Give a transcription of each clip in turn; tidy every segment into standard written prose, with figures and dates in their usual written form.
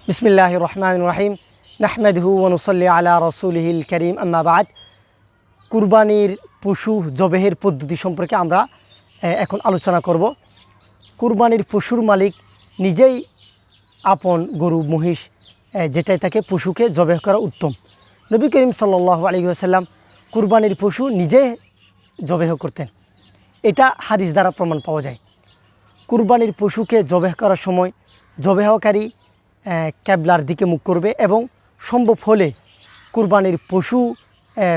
বিসমিল্লাহির রহমানির রহিম নাহমাদুহু ওয়া নুসাল্লি আলা রাসূলিহিল কারীম আম্মা বাদ। কুরবানির পশু জবেহের পদ্ধতি সম্পর্কে আমরা এখন আলোচনা করব। কুরবানির পশুর মালিক নিজেই আপন গরু মহিষ যেটাই থাকে পশুকে জবেহ করা উত্তম। নবী করিম সাল্লাল্লাহু আলাইহি ওয়াসাল্লাম কুরবানির পশু নিজে জবেহ করতেন, এটা হাদিস দ্বারা প্রমাণ পাওয়া যায়। কুরবানির পশুকে জবেহ করার সময় জবেহকারী ক্যাবলার দিকে মুখ করবে এবং সম্ভব হলে কুরবানির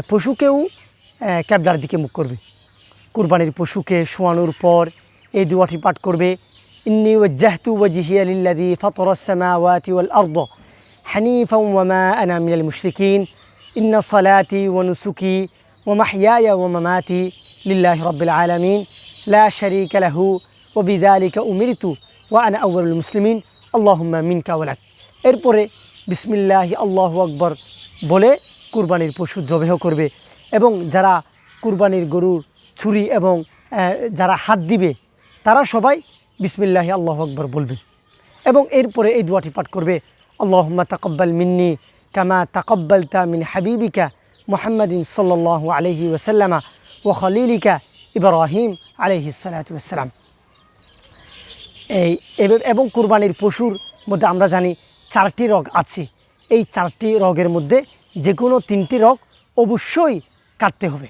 পশুকেও ক্যাবলার দিকে মুখ করবে। কুরবানির পশুকে শোয়ানোর পর এই দুয়াটি পাঠ করবে, ইন্নী ওয়াজ্জাহতু ওয়াজহিয়া লিল্লাযী ফাতারাস সামাওয়াতি ওয়াল আরদ হানিফাও ওয়া মা আনা মিনাল মুশরিকিন ইন্না সালাতি ওয়া নুসুকি ওয়া মাহইয়ায়া ওয়া মামাতি লিল্লাহি রাব্বিল আলামিন লা শারীকা লাহু ওয়া বিযালিকা উমিরতু ওয়া আনা আউয়ালুল মুসলিমিন আল্লাহুম্মা মিনকা ওয়া লাক। এরপরে বিসমিল্লাহি আল্লাহু আকবার বলে কুরবানির পশু জবেহ করবে এবং যারা কুরবানির গরুর ছুরি এবং যারা হাত দিবে তারা সবাই বিসমিল্লাহি আল্লাহু আকবার বলবে এবং এরপরে এই দোয়াটি পাঠ করবে, আল্লাহুম্মা তাকাব্বাল মিন্নি কামা তাকাব্বালতা মিন হাবিবিকা মুহাম্মাদিন সাল্লাল্লাহু আলাইহি ওয়াসাল্লামা ওয়া খলিলিকা ইব্রাহিম আলাইহিস সালাতু ওয়াসসালাম। এবং কুরবানির পশুর মধ্যে আমরা জানি 4টি রগ আছে। এই 4টি রগের মধ্যে যে কোনো 3টি রগ অবশ্যই কাটতে হবে।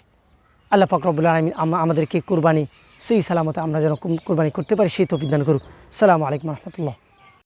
আল্লাহ পাক রব্বুল আলামিন আমাদেরকে কুরবানি সেই সালামতে আমরা যেন কুরবানি করতে পারি সেই তৌফিক দান করুক। আসসালামু আলাইকুম ওয়া রাহমাতুল্লাহ।